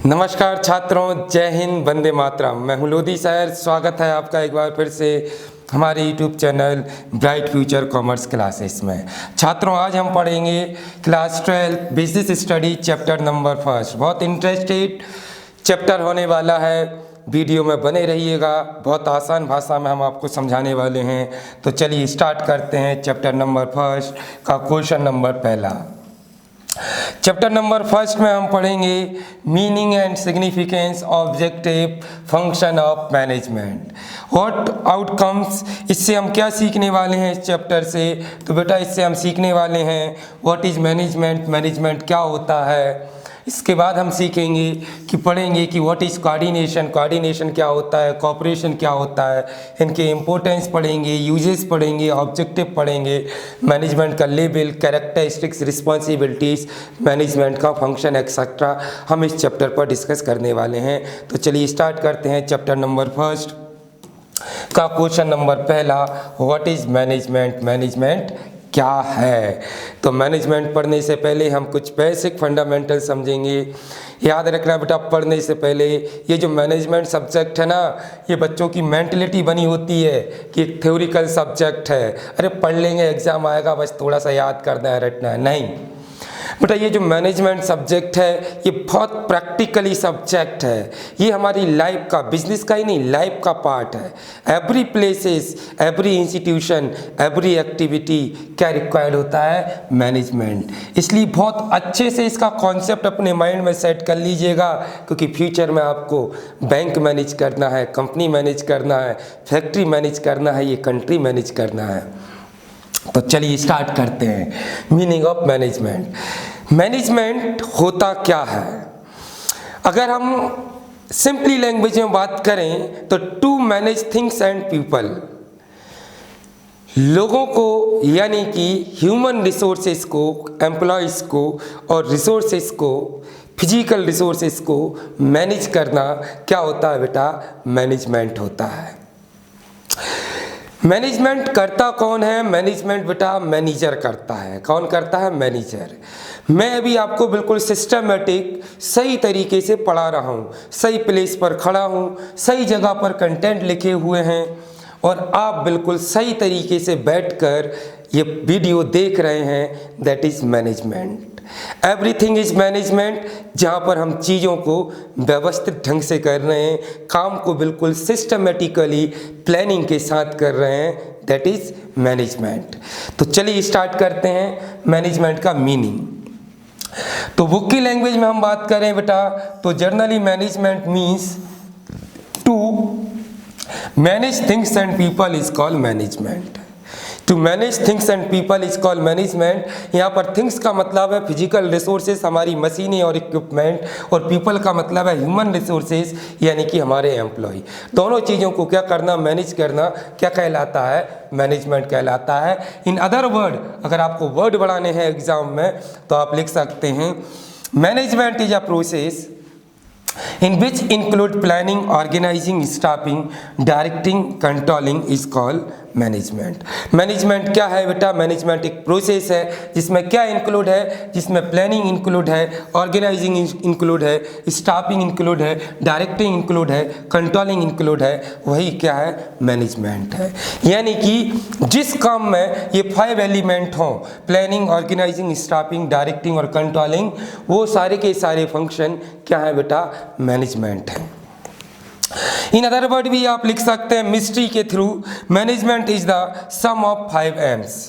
नमस्कार छात्रों, जय हिंद, वंदे मातरम। मैं हूं लोधी सर। स्वागत है आपका एक बार फिर से हमारे YouTube channel bright future commerce classes में। छात्रों, आज हम पढ़ेंगे class 12 business study chapter number 1। बहुत इंटरेस्टेड चैप्टर होने वाला है, वीडियो में बने रहिएगा। बहुत आसान भाषा में हम आपको समझाने वाले हैं। तो चलिए स्टार्ट करते हैं चैप्टर नंबर 1 का क्वेश्चन नंबर पहला। चैप्टर नंबर 1 में हम पढ़ेंगे meaning and significance objective function of management, what outcomes. इससे हम क्या सीखने वाले हैं इस चैप्टर से? तो बेटा इससे हम सीखने वाले हैं व्हाट इज़ मैनेजमेंट, मैनेजमेंट क्या होता है। इसके बाद हम सीखेंगे कि पढ़ेंगे कि व्हाट इज़ कोऑर्डिनेशन, कोऑर्डिनेशन क्या होता है, कोऑपरेशन क्या होता है, इनके इम्पोर्टेंस पढ़ेंगे, यूजेस पढ़ेंगे, ऑब्जेक्टिव पढ़ेंगे, मैनेजमेंट का लेवल, कैरेक्टरिस्टिक्स, रिस्पॉन्सिबिलिटीज़, मैनेजमेंट का फंक्शन एक्सेट्रा हम इस चैप्टर पर डिस्कस करने वाले हैं। तो चलिए स्टार्ट करते हैं चैप्टर नंबर 1 का क्वेश्चन नंबर पहला, व्हाट इज़ मैनेजमेंट, मैनेजमेंट क्या है। तो मैनेजमेंट पढ़ने से पहले हम कुछ बेसिक फंडामेंटल समझेंगे। याद रखना बेटा, पढ़ने से पहले ये जो मैनेजमेंट सब्जेक्ट है ना, ये बच्चों की मेंटलिटी बनी होती है कि एक थ्योरिकल सब्जेक्ट है, अरे पढ़ लेंगे, एग्जाम आएगा, बस थोड़ा सा याद करना है, रटना है। नहीं बेटा, ये जो मैनेजमेंट सब्जेक्ट है ये बहुत प्रैक्टिकली सब्जेक्ट है। ये हमारी लाइफ का, बिजनेस का ही नहीं, लाइफ का पार्ट है। Every places, every institution, every activity क्या रिक्वायर्ड होता है? मैनेजमेंट। इसलिए बहुत अच्छे से इसका कॉन्सेप्ट अपने माइंड में सेट कर लीजिएगा, क्योंकि फ्यूचर में आपको बैंक मैनेज करना है, कंपनी मैनेज करना है, फैक्ट्री मैनेज करना है, ये कंट्री मैनेज करना है। तो चलिए स्टार्ट करते हैं। मीनिंग ऑफ मैनेजमेंट, मैनेजमेंट होता क्या है? अगर हम सिंपली लैंग्वेज में बात करें तो to manage things and people, लोगों को यानी कि ह्यूमन रिसोर्सेज को, एम्प्लॉयज़ को और रिसोर्सेज को, फिजिकल रिसोर्सेज को मैनेज करना क्या होता है बेटा? मैनेजमेंट होता है। मैनेजमेंट करता कौन है? मैनेजमेंट बेटा मैनेजर करता है। कौन करता है? मैनेजर। मैं अभी आपको बिल्कुल सिस्टमेटिक सही तरीके से पढ़ा रहा हूँ, सही प्लेस पर खड़ा हूँ, सही जगह पर कंटेंट लिखे हुए हैं और आप बिल्कुल सही तरीके से बैठकर ये वीडियो देख रहे हैं। That is management. Everything is management. जहाँ पर हम चीज़ों को व्यवस्थित ढंग से कर रहे हैं, काम को बिल्कुल सिस्टमेटिकली प्लानिंग के साथ कर रहे हैं, दैट इज मैनेजमेंट। तो चलिए स्टार्ट करते हैं मैनेजमेंट का मीनिंग। तो बुक की लैंग्वेज में हम बात करें बेटा तो generally management means to manage things and people is called management. To manage things and people is called management. यहाँ पर थिंग्स का मतलब है फिजिकल रिसोर्सेज, हमारी मशीनें और इक्विपमेंट, और पीपल का मतलब है ह्यूमन रिसोर्सेज यानी कि हमारे एम्प्लॉय। दोनों चीज़ों को क्या करना? मैनेज करना क्या कहलाता है? मैनेजमेंट कहलाता है। इन अदर वर्ड, अगर आपको वर्ड बढ़ाने हैं एग्जाम में तो आप लिख सकते हैं management is a process in which include planning, organizing, staffing, directing, controlling is called management. Management क्या है बेटा? मैनेजमेंट एक प्रोसेस है जिसमें क्या इंक्लूड है? जिसमें प्लानिंग इंक्लूड है, ऑर्गेनाइजिंग इंक्लूड है, स्टाफिंग इंक्लूड है, डायरेक्टिंग इंक्लूड है, कंट्रोलिंग इंक्लूड है, वही क्या है? मैनेजमेंट है। यानी कि जिस काम में ये 5 एलिमेंट हों, प्लानिंग, ऑर्गेनाइजिंग, स्टाफिंग, डायरेक्टिंग और कंट्रोलिंग, वो सारे के सारे फंक्शन क्या है बेटा? मैनेजमेंट है। इन अदर वर्ड भी आप लिख सकते हैं मिस्ट्री के through, management is the sum of 5 Ms.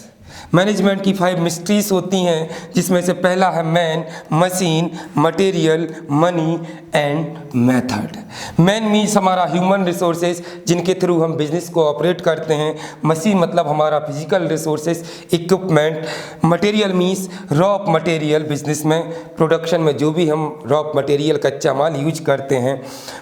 Management की 5 मिस्ट्रीज होती हैं, जिसमें से पहला है man, machine, material, money and method. Man means हमारा ह्यूमन रिसोर्सेज जिनके थ्रू हम बिजनेस को ऑपरेट करते हैं। मशीन मतलब हमारा physical resources, equipment. Material means raw material, business में प्रोडक्शन में जो भी हम रॉ मटेरियल, कच्चा माल यूज करते हैं।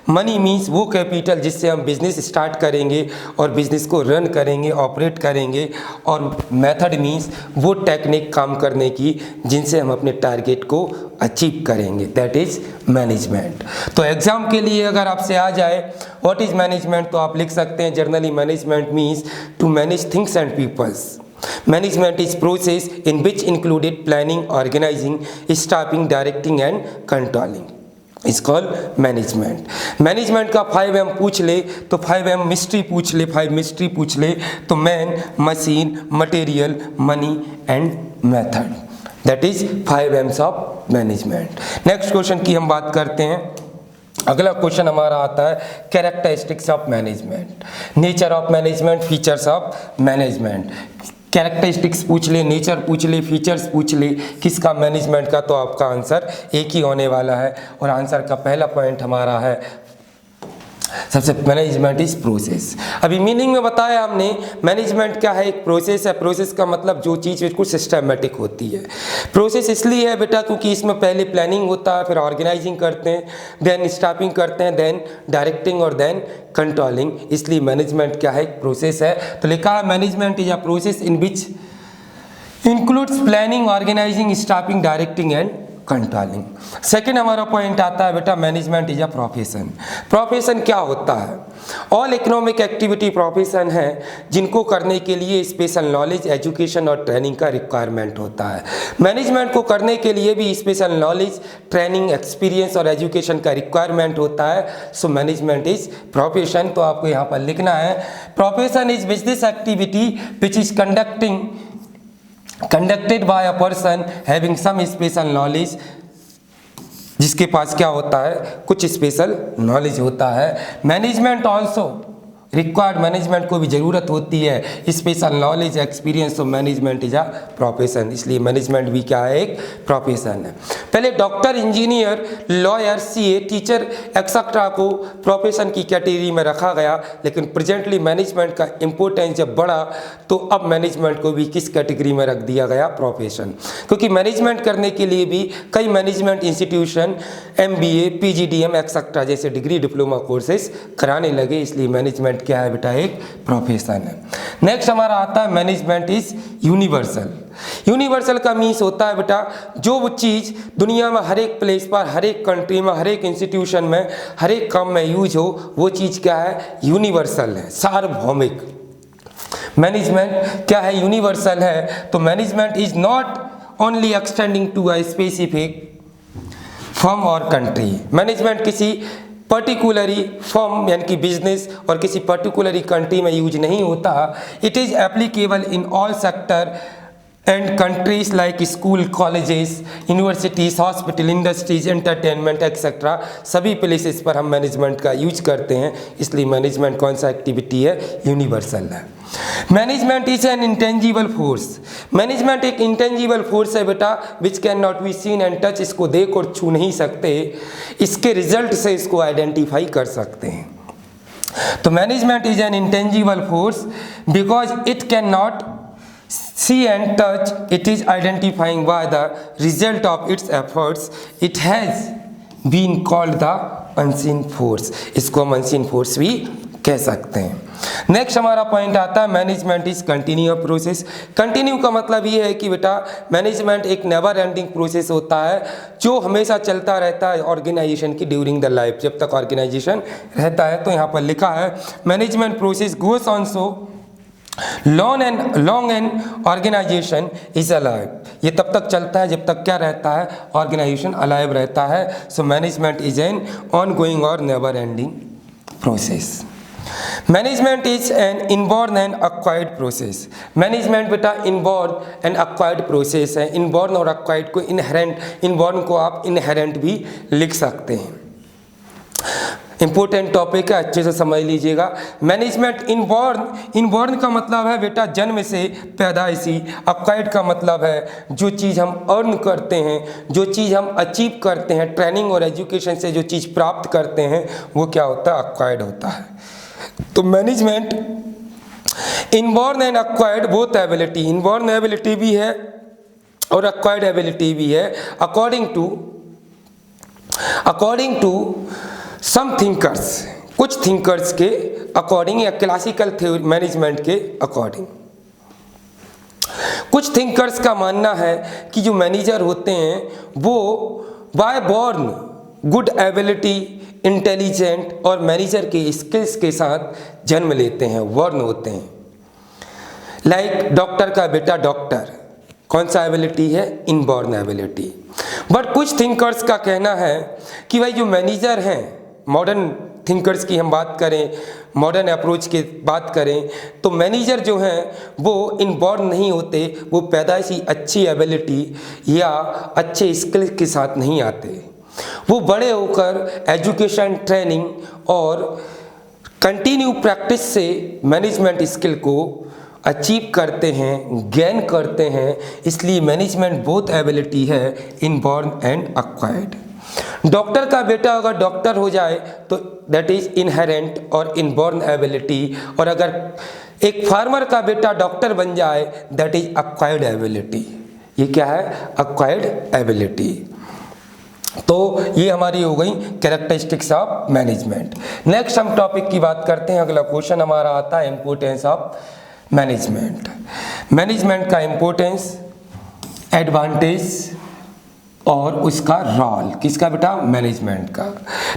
मनी मीन्स वो कैपिटल जिससे हम बिजनेस स्टार्ट करेंगे और बिजनेस को रन करेंगे, ऑपरेट करेंगे। और मेथड मीन्स वो टेक्निक काम करने की जिनसे हम अपने टारगेट को अचीव करेंगे, दैट इज मैनेजमेंट। तो एग्जाम के लिए अगर आपसे आ जाए व्हाट इज मैनेजमेंट तो आप लिख सकते हैं generally management means to manage things and peoples. Management is process in which included planning, organising, staffing, directing and controlling. Is called management. Management का 5M पूछ ले तो 5M मिस्ट्री पूछ ले, 5 मिस्ट्री पूछ ले तो man, machine, material, money and method, that is 5M's of management. Next question की हम बात करते हैं। अगला क्वेश्चन हमारा आता है characteristics of management, nature of management, features of management. Characteristics पूछ ले, नेचर पूछ ले, फीचर्स पूछ ले किसका, मैनेजमेंट का, तो आपका आंसर एक ही होने वाला है। और आंसर का पहला पॉइंट हमारा है सबसे, मैनेजमेंट इज प्रोसेस। अभी मीनिंग में बताया हमने मैनेजमेंट क्या है, एक प्रोसेस है। प्रोसेस का मतलब जो चीज़ बिल्कुल सिस्टमेटिक होती है। प्रोसेस इसलिए है बेटा क्योंकि इसमें पहले प्लानिंग होता है, फिर ऑर्गेनाइजिंग करते हैं, देन स्टाफिंग करते हैं, देन डायरेक्टिंग और देन कंट्रोलिंग। इसलिए मैनेजमेंट क्या है, एक प्रोसेस है। तो लिखा है management is a process in which includes planning, organising, staffing, directing and controlling. Second हमारा पॉइंट आता है बेटा management is a profession. Profession क्या होता है, ऑल इकोनॉमिक एक्टिविटी प्रोफेशन है जिनको करने के लिए स्पेशल नॉलेज, एजुकेशन और ट्रेनिंग का रिक्वायरमेंट होता है। मैनेजमेंट को करने के लिए भी स्पेशल नॉलेज, ट्रेनिंग, एक्सपीरियंस और एजुकेशन का रिक्वायरमेंट होता है। So management is profession. तो आपको यहाँ पर लिखना है profession is business activity which is conducted by a person having some special knowledge, जिसके पास क्या होता है, कुछ स्पेशल नॉलेज होता है। मैनेजमेंट ऑल्सो रिक्वायर्ड, मैनेजमेंट को भी ज़रूरत होती है स्पेशल नॉलेज, एक्सपीरियंस। तो मैनेजमेंट इज अ प्रोफेशन, इसलिए मैनेजमेंट भी क्या है, एक प्रोफेशन है। पहले doctor, engineer, lawyer, CA, teacher etcetera को प्रोफेशन की कैटेगरी में रखा गया, लेकिन प्रेजेंटली मैनेजमेंट का इम्पोर्टेंस जब बढ़ा तो अब मैनेजमेंट को भी किस कैटेगरी में रख दिया गया, प्रोफेशन। क्योंकि मैनेजमेंट करने के लिए भी कई management institution MBA, PGDM etcetera जैसे डिग्री डिप्लोमा कोर्सेज कराने लगे, इसलिए मैनेजमेंट क्या है बेटा, एक प्रोफेशन है। नेक्स्ट हमारा आता है मैनेजमेंट इज यूनिवर्सल। यूनिवर्सल का मीन्स होता है बेटा जो वो चीज़ दुनिया में हर एक प्लेस पर, हर एक कंट्री में, हर एक इंस्टीट्यूशन में, हर एक काम में यूज हो, वो चीज़ क्या है, यूनिवर्सल है, सार्वभौमिक। मैनेजमेंट क्या है, यूनिवर्सल है। तो management is not only extending to a specific firm और कंट्री। मैनेजमेंट किसी पर्टिकुलरी फर्म यानी कि बिजनेस और किसी पर्टिकुलरी कंट्री में यूज नहीं होता। It is applicable in all sector and countries like school, colleges, universities, hospital, industries, entertainment etcetera, सभी प्लेसेस पर हम मैनेजमेंट का यूज करते हैं। इसलिए मैनेजमेंट कौन सा एक्टिविटी है, यूनिवर्सल है। Management is N intangible force. Management एक इंटेंजिबल फोर्स है बेटा which can not be seen and touch, इसको देख और छू नहीं सकते, इसके रिजल्ट से इसको आइडेंटिफाई कर सकते हैं। तो management is N intangible force because it can not see and touch, it is identifying by the result of its efforts, it has been called the unseen force। इसको हम unseen force भी कह सकते हैं। नेक्स्ट हमारा point आता है management is continue process. Continue का मतलब ये है कि बेटा मैनेजमेंट एक नेवर एंडिंग प्रोसेस होता है जो हमेशा चलता रहता है ऑर्गेनाइजेशन की ड्यूरिंग द लाइफ, जब तक ऑर्गेनाइजेशन रहता है। तो यहाँ पर लिखा है management process goes on so long and organisation is alive. ये तब तक चलता है जब तक क्या रहता है, ऑर्गेनाइजेशन अलाइव रहता है। So management is an on going और never ending process. Management is an inborn and acquired process. Management बेटा इनबॉर्न एंड अक्वायर्ड प्रोसेस है। इनबॉर्न और अक्वायर्ड को इनहेरेंट, इनबॉर्न को आप इनहेरेंट भी लिख सकते हैं। इंपॉर्टेंट टॉपिक है, अच्छे से समझ लीजिएगा। मैनेजमेंट इनबॉर्न का मतलब है बेटा जन्म से, पैदाइशी। अक्वायर्ड का मतलब है जो चीज़ हम अर्न करते हैं, जो चीज़ हम अचीव करते हैं, ट्रेनिंग और एजुकेशन से जो चीज़ प्राप्त करते हैं वो क्या होता है, अक्वायर्ड होता है। तो management inborn and acquired both ability, inborn ability भी है और अक्वायर्ड एबिलिटी भी है अकॉर्डिंग टू सम थिंकर्स, कुछ थिंकर्स के अकॉर्डिंग या क्लासिकल थ्योरी मैनेजमेंट के अकॉर्डिंग। कुछ थिंकर्स का मानना है कि जो मैनेजर होते हैं वो by born good ability, intelligent और मैनेजर के स्किल्स के साथ जन्म लेते हैं, बॉर्न होते हैं। लाइक डॉक्टर का बेटा डॉक्टर, कौन सा एबिलिटी है, इनबॉर्न एबिलिटी। बट कुछ थिंकर्स का कहना है कि भाई जो मैनेजर हैं, मॉडर्न थिंकर्स की हम बात करें, मॉडर्न अप्रोच की बात करें, तो मैनेजर जो हैं वो इनबॉर्न नहीं होते, वो पैदाइशी अच्छी एबिलिटी या अच्छे स्किल के साथ नहीं आते। वो बड़े होकर एजुकेशन, ट्रेनिंग और कंटिन्यू प्रैक्टिस से मैनेजमेंट स्किल को अचीव करते हैं, गेन करते हैं। इसलिए मैनेजमेंट बोथ एबिलिटी है, इनबॉर्न एंड एक्वायर्ड। डॉक्टर का बेटा अगर डॉक्टर हो जाए तो दैट इज इनहेरेंट और इनबॉर्न एबिलिटी, और अगर एक फार्मर का बेटा डॉक्टर बन जाए दैट इज एक्वायर्ड एबिलिटी। ये क्या है? Acquired ability. तो ये हमारी हो गई कैरेक्टरिस्टिक्स ऑफ मैनेजमेंट। नेक्स्ट हम टॉपिक की बात करते हैं। अगला क्वेश्चन हमारा आता है इंपोर्टेंस ऑफ मैनेजमेंट। मैनेजमेंट का इंपोर्टेंस, एडवांटेज और उसका रोल। किसका बेटा? मैनेजमेंट का।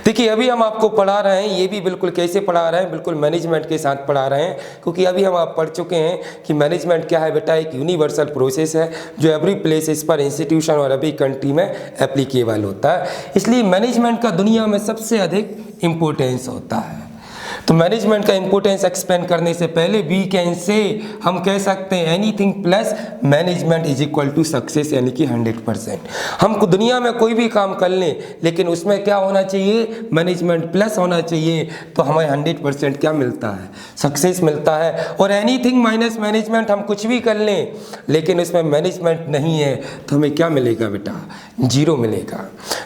देखिए अभी हम आपको पढ़ा रहे हैं, ये भी बिल्कुल कैसे पढ़ा रहे हैं? बिल्कुल मैनेजमेंट के साथ पढ़ा रहे हैं, क्योंकि अभी हम आप पढ़ चुके हैं कि मैनेजमेंट क्या है बेटा? एक यूनिवर्सल प्रोसेस है जो एवरी प्लेसेस पर, इंस्टीट्यूशन और एवरी कंट्री में एप्लीकेबल होता है। इसलिए मैनेजमेंट का दुनिया में सबसे अधिक इम्पोर्टेंस होता है। तो मैनेजमेंट का इंपोर्टेंस एक्सप्लेन करने से पहले वी कैन से, हम कह सकते हैं anything plus management is equal to success, यानी कि 100%। हम दुनिया में कोई भी काम कर लें लेकिन उसमें क्या होना चाहिए? मैनेजमेंट प्लस होना चाहिए, तो हमें 100% क्या मिलता है? सक्सेस मिलता है। और एनीथिंग माइनस मैनेजमेंट, हम कुछ भी कर लें लेकिन उसमें मैनेजमेंट नहीं है तो हमें क्या मिलेगा बेटा? जीरो मिलेगा।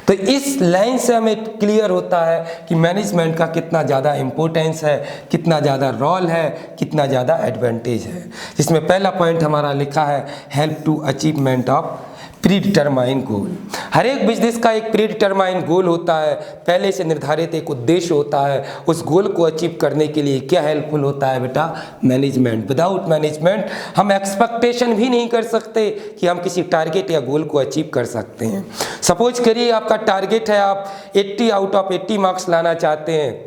तो इस लाइन से हमें क्लियर होता है कि मैनेजमेंट का कितना ज़्यादा इंपॉर्टेंस है, कितना ज़्यादा रोल है, कितना ज़्यादा एडवांटेज है। जिसमें पहला पॉइंट हमारा लिखा है help to achievement of pre determine goal. हर एक बिजनेस का एक प्री डिटरमाइन गोल होता है, पहले से निर्धारित एक उद्देश्य होता है। उस गोल को अचीव करने के लिए क्या हेल्पफुल होता है बेटा? मैनेजमेंट। विदाउट मैनेजमेंट हम एक्सपेक्टेशन भी नहीं कर सकते कि हम किसी टारगेट या गोल को अचीव कर सकते हैं। सपोज करिए आपका टारगेट है, आप 80 आउट ऑफ 80 मार्क्स लाना चाहते हैं,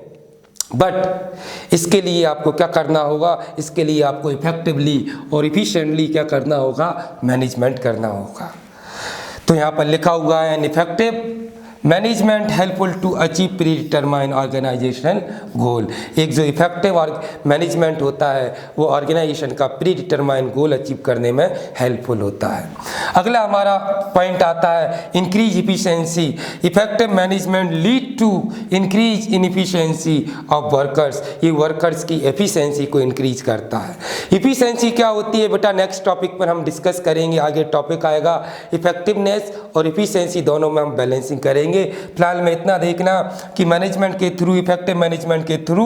बट इसके लिए आपको क्या करना होगा? इसके लिए आपको इफेक्टिवली और इफिशिएंटली क्या करना होगा? मैनेजमेंट करना होगा। तो यहाँ पर लिखा हुआ है an effective management helpful to achieve pre determine organisation goal. एक जो इफेक्टिव और मैनेजमेंट होता है वो ऑर्गेनाइजेशन का प्री डिटरमाइन गोल अचीव करने में हेल्पफुल होता है। अगला हमारा पॉइंट आता है increase efficiency. Effective management lead to increase in efficiency of workers. ये वर्कर्स की एफिशिएंसी को इंक्रीज करता है। इफिशिएंसी क्या होती है बेटा? नेक्स्ट टॉपिक पर हम डिस्कस करेंगे। आगे टॉपिक आएगा इफेक्टिवनेस और इफिशिएंसी, दोनों में हम बैलेंसिंग करेंगे। फिलहाल में इतना देखना कि मैनेजमेंट के थ्रू, इफेक्टिव मैनेजमेंट के थ्रू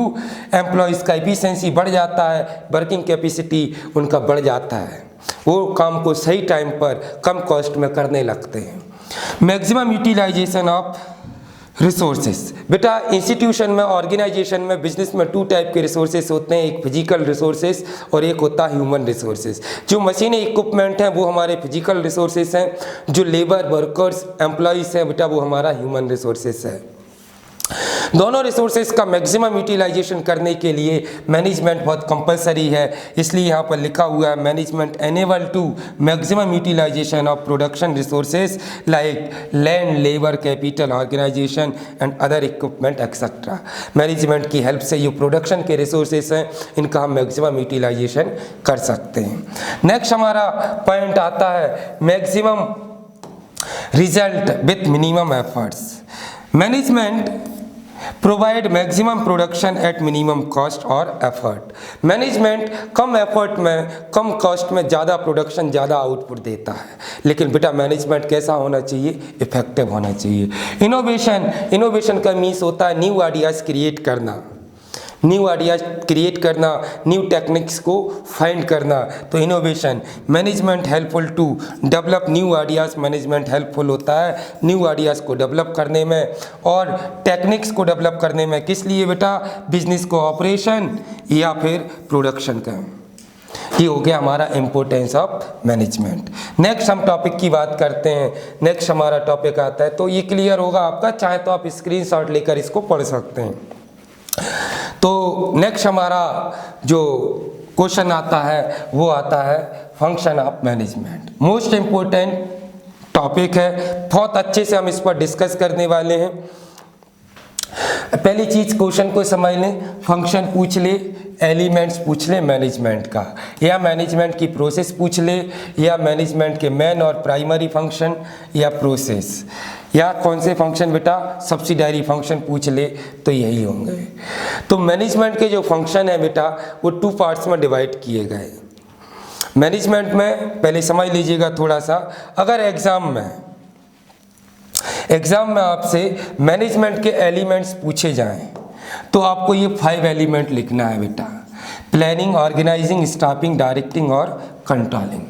एम्प्लॉइज का एफिशिएंसी बढ़ जाता है, वर्किंग कैपेसिटी उनका बढ़ जाता है, वो काम को सही टाइम पर कम कॉस्ट में करने लगते हैं। Maximum utilisation of resources. बेटा इंस्टीट्यूशन में, ऑर्गेनाइजेशन में, बिजनेस में 2 टाइप के रिसोर्सेस होते हैं, एक फिजिकल रिसोर्सेस और एक होता है ह्यूमन रिसोर्सेस। जो मशीनी इक्विपमेंट हैं वो हमारे फिजिकल रिसोर्सेस हैं, जो लेबर, वर्कर्स, एम्प्लॉइज हैं बेटा वो हमारा ह्यूमन रिसोर्सेस है। दोनों रिसोर्सेज का मैक्सिमम यूटिलाइजेशन करने के लिए मैनेजमेंट बहुत कंपलसरी है। इसलिए यहाँ पर लिखा हुआ है management enable to maximum utilisation of production resources like land, labour, capital, organisation and other equipment etcetera. Management की हेल्प से ये प्रोडक्शन के रिसोर्सेज हैं इनका हम मैक्सिमम यूटिलाइजेशन कर सकते हैं। नेक्स्ट हमारा पॉइंट आता है maximum result with minimum efforts. Management provide maximum production at minimum cost और एफर्ट। मैनेजमेंट कम एफर्ट में, कम कॉस्ट में ज़्यादा प्रोडक्शन, ज़्यादा आउटपुट देता है। लेकिन बेटा मैनेजमेंट कैसा होना चाहिए? इफेक्टिव होना चाहिए। इनोवेशन का मीन्स होता है न्यू आइडियाज़ क्रिएट करना, न्यू आइडियाज क्रिएट करना, न्यू टेक्निक्स को फाइंड करना। तो innovation. Management helpful to develop new ideas. Management helpful होता है न्यू आइडियाज़ को डेवलप करने में और टेक्निक्स को डेवलप करने में। किस लिए बेटा? बिजनेस को ऑपरेशन या फिर प्रोडक्शन का। ये हो गया हमारा इम्पोर्टेंस ऑफ मैनेजमेंट। नेक्स्ट हम टॉपिक की बात करते हैं। नेक्स्ट हमारा टॉपिक आता है, तो ये क्लियर होगा आपका, चाहे तो आप स्क्रीनशॉट लेकर इसको पढ़ सकते हैं। तो नेक्स्ट हमारा जो क्वेश्चन आता है वो आता है function of management. Most important topic है, बहुत अच्छे से हम इस पर डिस्कस करने वाले हैं। पहली चीज क्वेश्चन को समझ लें, फंक्शन पूछ ले, एलिमेंट्स पूछ ले मैनेजमेंट का, या मैनेजमेंट की प्रोसेस पूछ ले, या मैनेजमेंट के मेन और प्राइमरी फंक्शन या प्रोसेस, या कौन से फंक्शन बेटा सब्सिडायरी फंक्शन पूछ ले, तो यही होंगे। तो मैनेजमेंट के जो फंक्शन है बेटा वो 2 पार्ट्स में डिवाइड किए गए। मैनेजमेंट में पहले समझ लीजिएगा थोड़ा सा, अगर एग्जाम में आपसे मैनेजमेंट के एलिमेंट्स पूछे जाएं तो आपको ये 5 एलिमेंट लिखना है बेटा, प्लानिंग, ऑर्गेनाइजिंग, स्टाफिंग, डायरेक्टिंग और कंट्रोलिंग।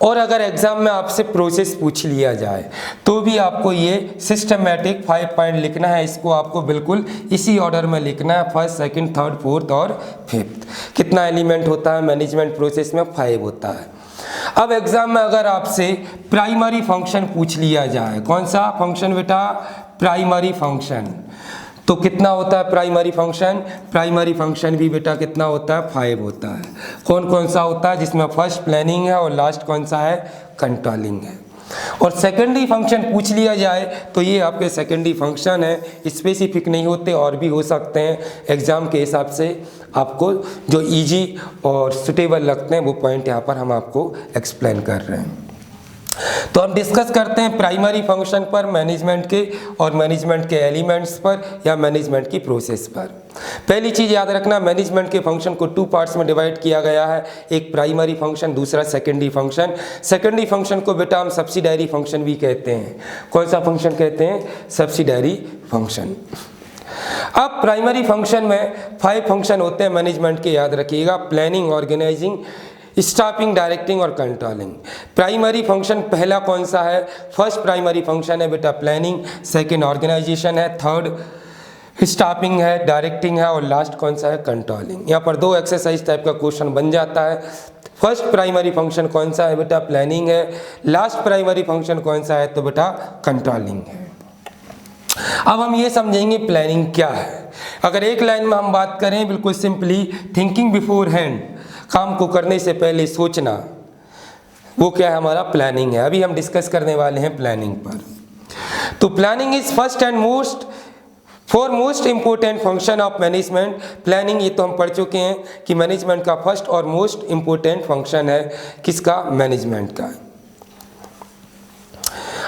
और अगर एग्जाम में आपसे प्रोसेस पूछ लिया जाए तो भी आपको ये सिस्टमैटिक 5 पॉइंट लिखना है। इसको आपको बिल्कुल इसी ऑर्डर में लिखना है, फर्स्ट, सेकंड, थर्ड, फोर्थ और फिफ्थ। कितना एलिमेंट होता है मैनेजमेंट प्रोसेस में? 5 होता है। अब एग्जाम में अगर आपसे प्राइमरी फंक्शन पूछ लिया जाए, कौन सा फंक्शन बेटा? Primary function. तो कितना होता है प्राइमरी फंक्शन? प्राइमरी फंक्शन भी बेटा कितना होता है? 5 होता है। कौन कौन सा होता है? जिसमें फर्स्ट प्लानिंग है और लास्ट कौन सा है? कंट्रोलिंग है। और सेकेंडरी फंक्शन पूछ लिया जाए तो ये आपके सेकेंडरी फंक्शन है, स्पेसिफिक नहीं होते और भी हो सकते हैं। एग्जाम के हिसाब से आपको जो इजी और सुटेबल लगते हैं वो पॉइंट यहाँ पर हम आपको एक्सप्लेन कर रहे हैं। तो हम डिस्कस करते हैं प्राइमरी फंक्शन पर, मैनेजमेंट के और मैनेजमेंट के एलिमेंट्स पर या मैनेजमेंट की प्रोसेस पर। पहली चीज़ याद रखना, मैनेजमेंट के फंक्शन को 2 पार्ट्स में डिवाइड किया गया है, एक प्राइमरी फंक्शन, दूसरा सेकेंडरी फंक्शन। सेकेंडरी फंक्शन को बेटा हम सब्सिडायरी फंक्शन भी कहते हैं। कौन सा फंक्शन कहते हैं? Subsidiary function. अब प्राइमरी फंक्शन में 5 फंक्शन होते हैं मैनेजमेंट के, याद रखिएगा, प्लानिंग, ऑर्गेनाइजिंग, स्टाफिंग, डायरेक्टिंग और कंट्रोलिंग। प्राइमरी फंक्शन पहला कौन सा है? फर्स्ट प्राइमरी फंक्शन है बेटा प्लानिंग, सेकंड ऑर्गेनाइजेशन है, थर्ड स्टाफिंग है, डायरेक्टिंग है और लास्ट कौन सा है? कंट्रोलिंग। यहाँ पर 2 एक्सरसाइज टाइप का क्वेश्चन बन जाता है। फर्स्ट प्राइमरी फंक्शन कौन सा है बेटा? प्लानिंग है। लास्ट प्राइमरी फंक्शन कौन सा है? तो बेटा कंट्रोलिंग है। अब हम ये समझेंगे प्लानिंग क्या है। अगर एक लाइन में हम बात करें, बिल्कुल सिंपली, थिंकिंग बिफोर हैंड, काम को करने से पहले सोचना, वो क्या है? हमारा प्लानिंग है। अभी हम डिस्कस करने वाले हैं प्लानिंग पर। तो planning is first and most important function of management. Planning, ये तो हम पढ़ चुके हैं कि मैनेजमेंट का फर्स्ट और मोस्ट इंपोर्टेंट फंक्शन है। किसका? मैनेजमेंट का।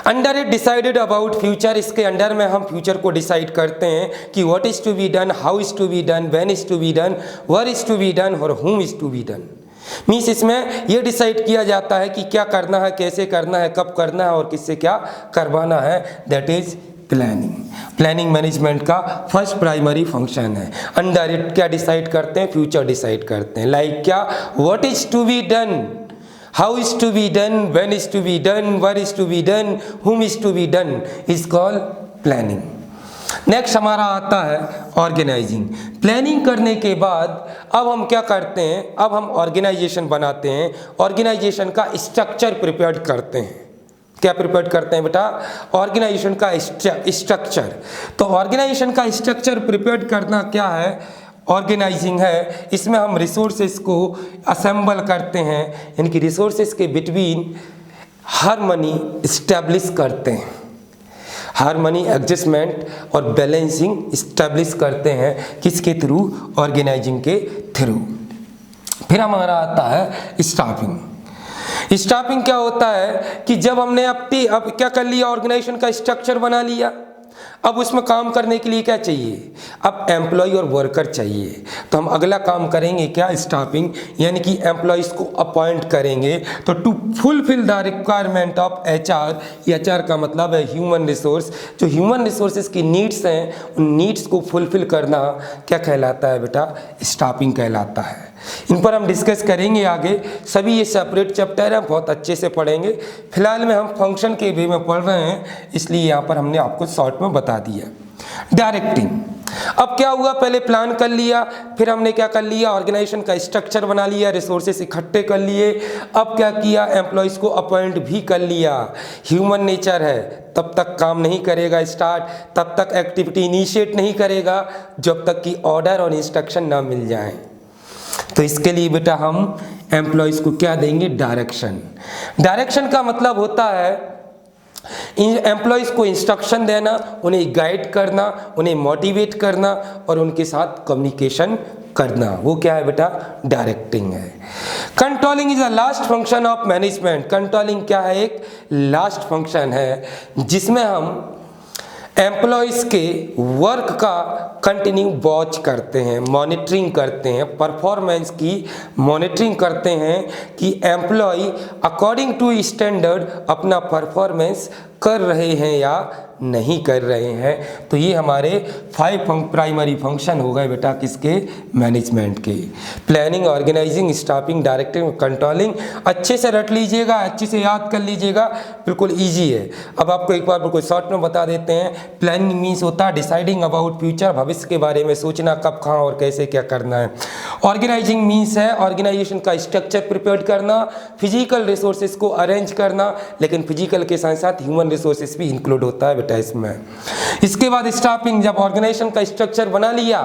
Under it decided about future, इसके अंडर में हम फ्यूचर को डिसाइड करते हैं कि what is to be done, how is to be done, when is to be done, where is to be done और whom is to be done. Means इसमें यह डिसाइड किया जाता है कि क्या करना है, कैसे करना है, कब करना है और किससे क्या करवाना है। That is planning. Planning management का फर्स्ट प्राइमरी फंक्शन है। अंडर इट क्या डिसाइड करते हैं? फ्यूचर डिसाइड करते हैं। लाइक क्या? What is to be done, how is to be done, when is to be done, where is to be done, whom is to be done is called planning. Next हमारा आता है organising. Planning करने के बाद अब हम क्या करते हैं? अब हम ऑर्गेनाइजेशन बनाते हैं, ऑर्गेनाइजेशन का स्ट्रक्चर प्रिपेयर करते हैं। क्या प्रिपेयर करते हैं बेटा? ऑर्गेनाइजेशन का स्ट्रक्चर। तो ऑर्गेनाइजेशन का स्ट्रक्चर प्रिपेयर करना क्या है? ऑर्गेनाइजिंग है। इसमें हम रिसोर्सेस को असेंबल करते हैं, यानी कि रिसोर्सेस के बिटवीन हार्मनी इस्टेब्लिश करते हैं, हार्मनी, एडजस्टमेंट और बैलेंसिंग इस्टेब्लिश करते हैं। किसके थ्रू? ऑर्गेनाइजिंग के थ्रू। फिर हमारा आता है स्टाफिंग। स्टाफिंग क्या होता है कि जब हमने अब क्या कर लिया? ऑर्गेनाइजेशन का स्ट्रक्चर बना लिया। अब उसमें काम करने के लिए क्या चाहिए? अब एम्प्लॉय और वर्कर चाहिए। तो हम अगला काम करेंगे क्या? स्टाफिंग, यानी कि एम्प्लॉयज़ को अपॉइंट करेंगे। तो to fulfil the requirement of HR, HR का मतलब है ह्यूमन रिसोर्स। जो ह्यूमन रिसोर्सेज की नीड्स हैं, उन नीड्स को फुलफिल करना क्या कहलाता है बेटा? स्टाफिंग कहलाता है। इन पर हम डिस्कस करेंगे आगे। सभी ये सेपरेट चैप्टर हैं, बहुत अच्छे से पढ़ेंगे। फिलहाल में हम फंक्शन के वे में पढ़ रहे हैं, इसलिए यहाँ पर हमने आपको शॉर्ट में बता दिया। डायरेक्टिंग, अब क्या हुआ? पहले प्लान कर लिया, फिर हमने क्या कर लिया? ऑर्गेनाइजेशन का स्ट्रक्चर बना लिया, रिसोर्सेस इकट्ठे कर लिए। अब क्या किया? एम्प्लॉयज़ को अपॉइंट भी कर लिया। ह्यूमन नेचर है, तब तक काम नहीं करेगा स्टार्ट, तब तक एक्टिविटी इनिशिएट नहीं करेगा जब तक कि ऑर्डर और इंस्ट्रक्शन ना मिल जाए। तो इसके लिए बेटा हम एम्प्लॉयज़ को क्या देंगे? डायरेक्शन। डायरेक्शन का मतलब होता है एम्प्लॉयज़ को इंस्ट्रक्शन देना, उन्हें गाइड करना, उन्हें मोटिवेट करना और उनके साथ कम्युनिकेशन करना, वो क्या है बेटा, डायरेक्टिंग है। Controlling is a last function of management. Controlling क्या है, एक लास्ट फंक्शन है जिसमें हम एम्प्लॉयज़ के वर्क का कंटिन्यू वॉच करते हैं, मॉनिटरिंग करते हैं, परफॉर्मेंस की मॉनिटरिंग करते हैं कि एम्प्लॉय अकॉर्डिंग टू स्टैंडर्ड अपना परफॉर्मेंस कर रहे हैं या नहीं कर रहे हैं। तो ये हमारे 5 प्राइमरी फंक्शन हो गए बेटा किसके, मैनेजमेंट के। Planning, organising, staffing, directing, controlling. अच्छे से रट लीजिएगा, अच्छे से याद कर लीजिएगा, बिल्कुल इजी है। अब आपको एक बार बिल्कुल शॉर्ट में बता देते हैं। प्लानिंग मीन्स होता है डिसाइडिंग अबाउट फ्यूचर, भविष्य के बारे में सोचना, कब, कहाँ और कैसे क्या करना है। ऑर्गेनाइजिंग मीन्स है ऑर्गेनाइजेशन का स्ट्रक्चर प्रिपेयर करना, फिजिकल रिसोर्सेज को अरेंज करना, लेकिन फिजिकल के साथ साथ ह्यूमन रिसोर्सेज भी इंक्लूड होता है बेटा इसमें। इसके बाद स्टाफिंग, जब ऑर्गेनाइजेशन का स्ट्रक्चर बना लिया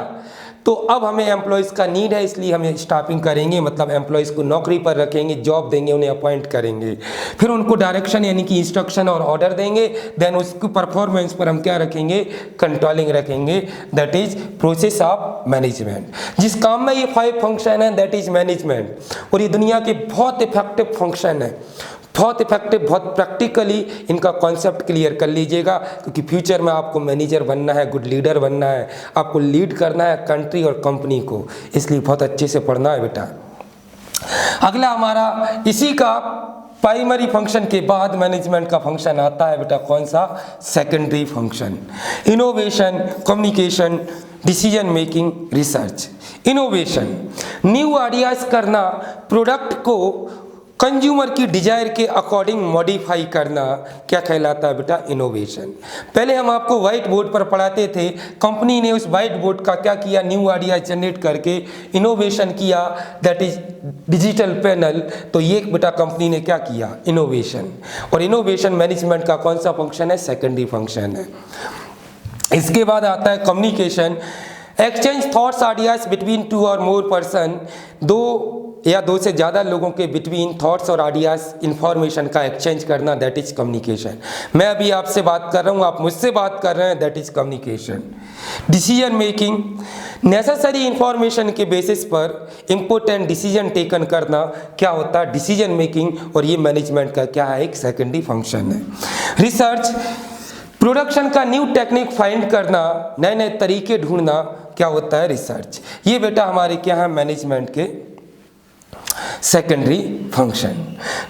तो अब हमें एम्प्लॉयज़ का नीड है, इसलिए हमें स्टाफिंग करेंगे, मतलब एम्प्लॉयज़ को नौकरी पर रखेंगे, जॉब देंगे, उन्हें अपॉइंट करेंगे, फिर उनको डायरेक्शन यानी कि इंस्ट्रक्शन और ऑर्डर देंगे, देन उसकी परफॉर्मेंस पर हम क्या रखेंगे, कंट्रोलिंग रखेंगे। That is process of management. जिस काम में ये 5 फंक्शन है दैट इज मैनेजमेंट, और ये दुनिया के बहुत इफेक्टिव फंक्शन है, बहुत इफेक्टिव, बहुत प्रैक्टिकली इनका कॉन्सेप्ट क्लियर कर लीजिएगा, क्योंकि फ्यूचर में आपको मैनेजर बनना है, गुड लीडर बनना है, आपको लीड करना है कंट्री और कंपनी को, इसलिए बहुत अच्छे से पढ़ना है बेटा। अगला हमारा इसी का प्राइमरी फंक्शन के बाद मैनेजमेंट का फंक्शन आता है बेटा, कौन सा, secondary function. Innovation, communication, decision making, research. Innovation, new ideas करना, प्रोडक्ट को कंज्यूमर की डिजायर के अकॉर्डिंग मॉडिफाई करना, क्या कहलाता है बेटा, इनोवेशन। पहले हम आपको व्हाइट बोर्ड पर पढ़ाते थे, कंपनी ने उस व्हाइट बोर्ड का क्या किया, न्यू आइडिया जनरेट करके इनोवेशन किया, दैट इज डिजिटल पैनल। तो ये बेटा कंपनी ने क्या किया, इनोवेशन। और इनोवेशन मैनेजमेंट का कौन सा फंक्शन है, सेकेंडरी फंक्शन है। इसके बाद आता है communication, exchange thoughts ideas between 2 और मोर पर्सन, 2 या 2 से ज़्यादा लोगों के बिटवीन थॉट्स और आइडियाज़, इंफॉर्मेशन का एक्सचेंज करना, दैट इज कम्युनिकेशन। मैं अभी आपसे बात कर रहा हूँ, आप मुझसे बात कर रहे हैं, that is communication. Decision making, necessary information के बेसिस पर इंपॉर्टेंट डिसीजन टेकन करना, क्या होता है, डिसीजन मेकिंग, और ये मैनेजमेंट का क्या है, एक सेकेंडरी फंक्शन है। रिसर्च, प्रोडक्शन का न्यू टेक्निक फाइंड करना, नए नए तरीके ढूंढना, क्या होता है, रिसर्च। ये बेटा हमारे क्या है, मैनेजमेंट के सेकेंडरी फंक्शन।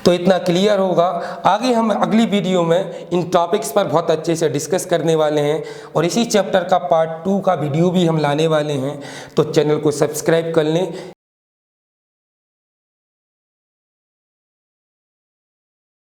तो इतना क्लियर होगा। आगे हम अगली वीडियो में इन टॉपिक्स पर बहुत अच्छे से डिस्कस करने वाले हैं, और इसी चैप्टर का पार्ट 2 का वीडियो भी हम लाने वाले हैं, तो चैनल को सब्सक्राइब कर लें।